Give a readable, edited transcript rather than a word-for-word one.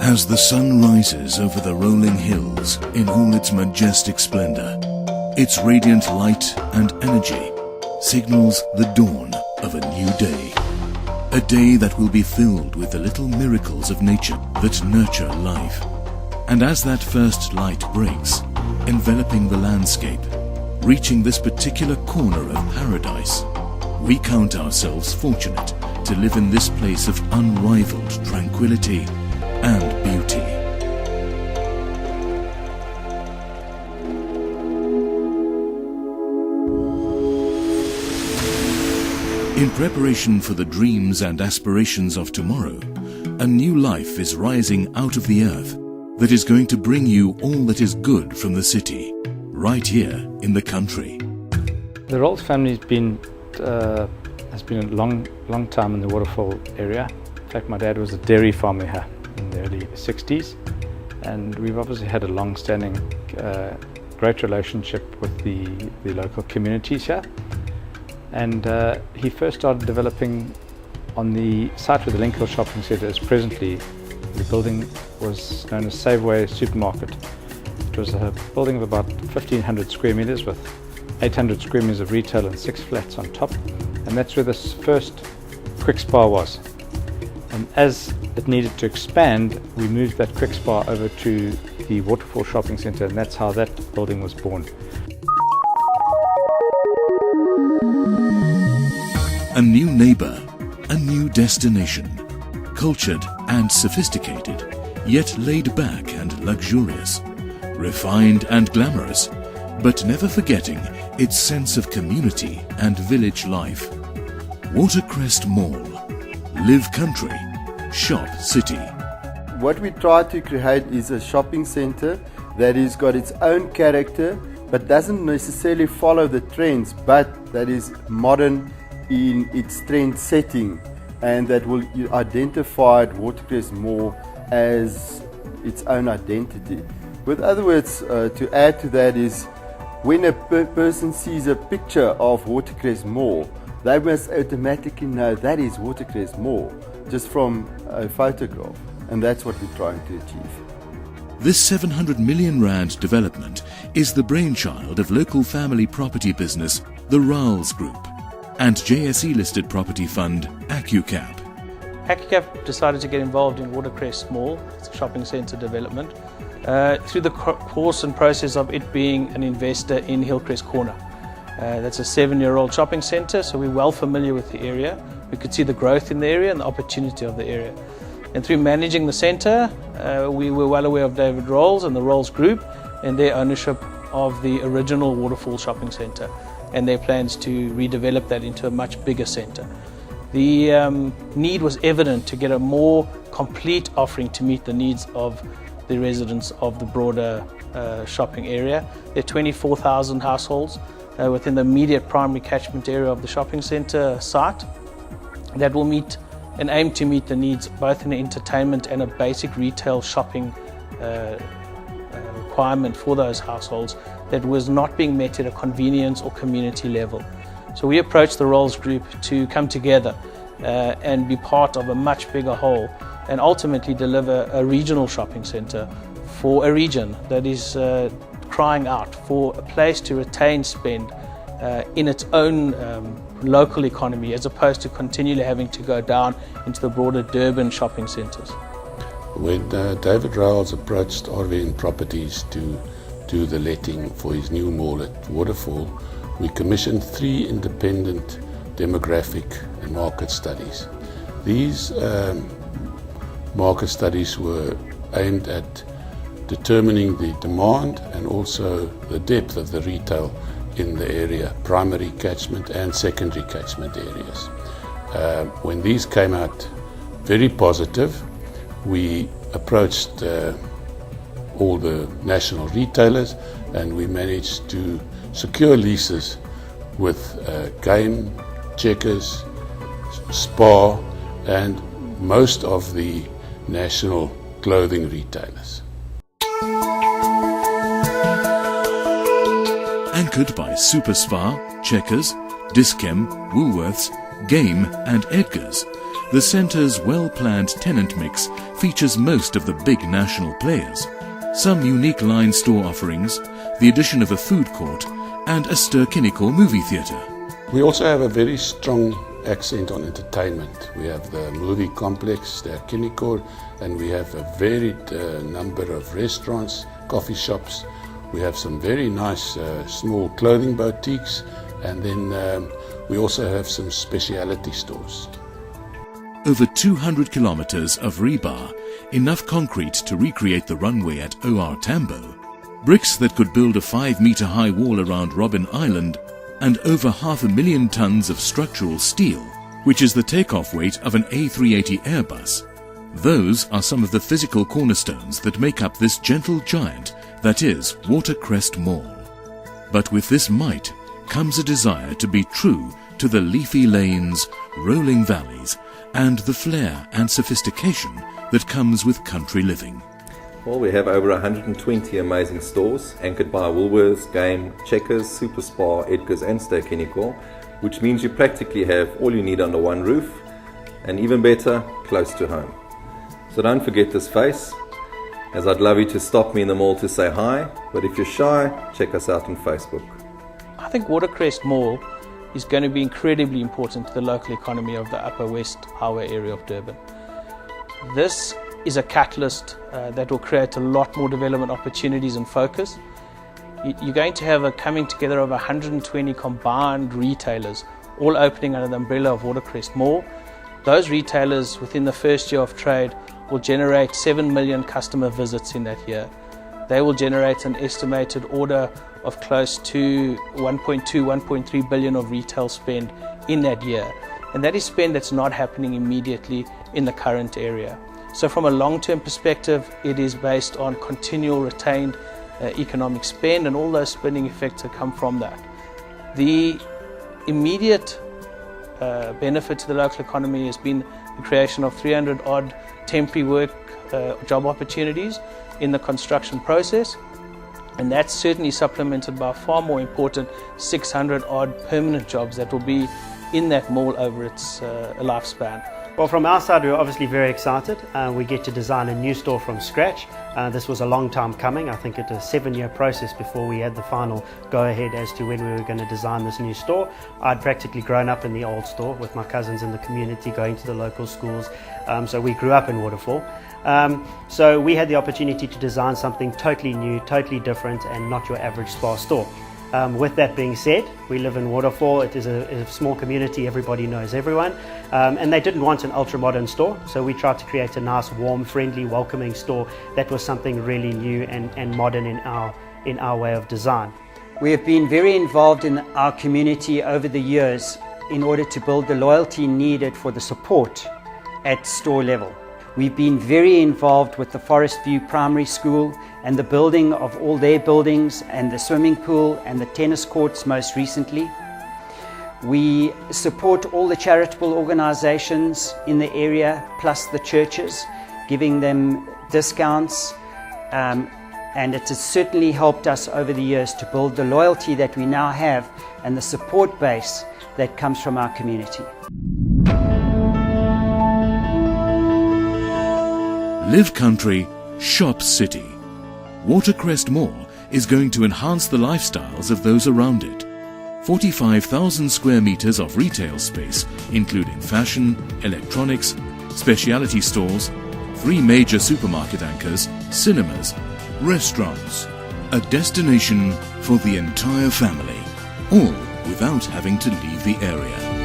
As the sun rises over the rolling hills in all its majestic splendor, its radiant light and energy signals the dawn of a new day. A day that will be filled with the little miracles of nature that nurture life. And as that first light breaks, enveloping the landscape, reaching this particular corner of paradise, we count ourselves fortunate to live in this place of unrivaled tranquility and beauty. In preparation for the dreams and aspirations of tomorrow, a new life is rising out of the earth that is going to bring you all that is good from the city, right here in the country. The Rolls family has been a long time in the Waterfall area. In fact, my dad was a dairy farmer here in the early 60s, and we've obviously had a long-standing, great relationship with the local communities here. And he first started developing on the site where the Link Hill Shopping Centre is presently. The building was known as Safeway Supermarket. It was a building of about 1,500 square metres with 800 square metres of retail and 6 flats on top. And that's where this first Quick Spa was. And as it needed to expand, we moved that Quick Spa over to the Waterfall Shopping Centre, and that's how that building was born. A new neighbour, a new destination, cultured and sophisticated, yet laid back and luxurious, refined and glamorous, but never forgetting its sense of community and village life. Watercrest Mall. Live country, shop city. What we try to create is a shopping centre that has got its own character, but doesn't necessarily follow the trends, but that is modern in its trend setting, and that will identify Watercrest Mall as its own identity. With other words, to add to that is, when a person sees a picture of Watercrest Mall, they must automatically know that is Watercrest Mall, just from a photograph, and that's what we're trying to achieve. This 700 million rand development is the brainchild of local family property business, the Rals Group, and JSE-listed property fund, AccuCap. AccuCap decided to get involved in Watercrest Mall, it's a shopping centre development, through the course and process of it being an investor in Hillcrest Corner. That's a 7-year-old shopping centre, so we're well familiar with the area. We could see the growth in the area and the opportunity of the area. And through managing the centre, we were well aware of David Rolls and the Rolls Group and their ownership of the original Waterfall Shopping Centre and their plans to redevelop that into a much bigger centre. The need was evident to get a more complete offering to meet the needs of the residents of the broader shopping area. There are 24,000 households within the immediate primary catchment area of the shopping centre site that will meet and aim to meet the needs both in entertainment and a basic retail shopping requirement for those households that was not being met at a convenience or community level. So we approached the Rolls Group to come together and be part of a much bigger whole and ultimately deliver a regional shopping centre for a region that is crying out for a place to retain spend in its own local economy, as opposed to continually having to go down into the broader Durban shopping centres. When David Rolls approached RVN Properties to do the letting for his new mall at Waterfall, we commissioned 3 independent demographic and market studies. These market studies were aimed at determining the demand and also the depth of the retail in the area, primary catchment and secondary catchment areas. When these came out very positive, we approached all the national retailers and we managed to secure leases with Game, Checkers, Spar and most of the national clothing retailers. Anchored by Super Spar, Checkers, Dis-Chem, Woolworths, game and Edgar's, the centre's well-planned tenant mix features most of the big national players, some unique line store offerings, the addition of a food court and a Ster-Kinekor movie theatre. We also have a very strong accent on entertainment. We have the movie complex, Ster-Kinekor, and we have a varied number of restaurants, coffee shops. We have some very nice small clothing boutiques, and then we also have some specialty stores. Over 200 kilometres of rebar, enough concrete to recreate the runway at OR Tambo, bricks that could build a 5-metre high wall around Robben Island, and over 500,000 tons of structural steel, which is the takeoff weight of an A380 Airbus. Those are some of the physical cornerstones that make up this gentle giant that is Watercrest Mall. But with this might comes a desire to be true to the leafy lanes, rolling valleys, and the flair and sophistication that comes with country living. Well, we have over 120 amazing stores, anchored by Woolworths, Game, Checkers, Super Spar, Edgar's and Ster-Kinekor, which means you practically have all you need under one roof, and even better, close to home. So don't forget this face, as I'd love you to stop me in the mall to say hi, but if you're shy, check us out on Facebook. I think Watercrest Mall is going to be incredibly important to the local economy of the Upper West Highway area of Durban. This is a catalyst that will create a lot more development opportunities and focus. You're going to have a coming together of 120 combined retailers, all opening under the umbrella of Watercrest Mall. Those retailers within the first year of trade will generate 7 million customer visits in that year. They will generate an estimated order of close to 1.2, 1.3 billion of retail spend in that year. And that is spend that's not happening immediately in the current area. So from a long-term perspective, it is based on continual retained economic spend and all those spending effects that come from that. The immediate benefit to the local economy has been the creation of 300 odd temporary work job opportunities in the construction process, and that's certainly supplemented by far more important 600 odd permanent jobs that will be in that mall over its lifespan. Well, from our side, we're obviously very excited. We get to design a new store from scratch. This was a long time coming. I think it was a 7-year process before we had the final go-ahead as to when we were going to design this new store. I'd practically grown up in the old store with my cousins in the community, going to the local schools. So we grew up in Waterfall. So we had the opportunity to design something totally new, totally different, and not your average Spar store. With that being said, we live in Waterfall. It is a small community, everybody knows everyone, and they didn't want an ultra-modern store, so we tried to create a nice, warm, friendly, welcoming store that was something really new and modern in our way of design. We have been very involved in our community over the years in order to build the loyalty needed for the support at store level. We've been very involved with the Forest View Primary School and the building of all their buildings and the swimming pool and the tennis courts most recently. We support all the charitable organizations in the area plus the churches, giving them discounts, and it has certainly helped us over the years to build the loyalty that we now have and the support base that comes from our community. Live country, shop city. Watercrest Mall is going to enhance the lifestyles of those around it. 45,000 square meters of retail space, including fashion, electronics, specialty stores, 3 major supermarket anchors, cinemas, restaurants. A destination for the entire family, all without having to leave the area.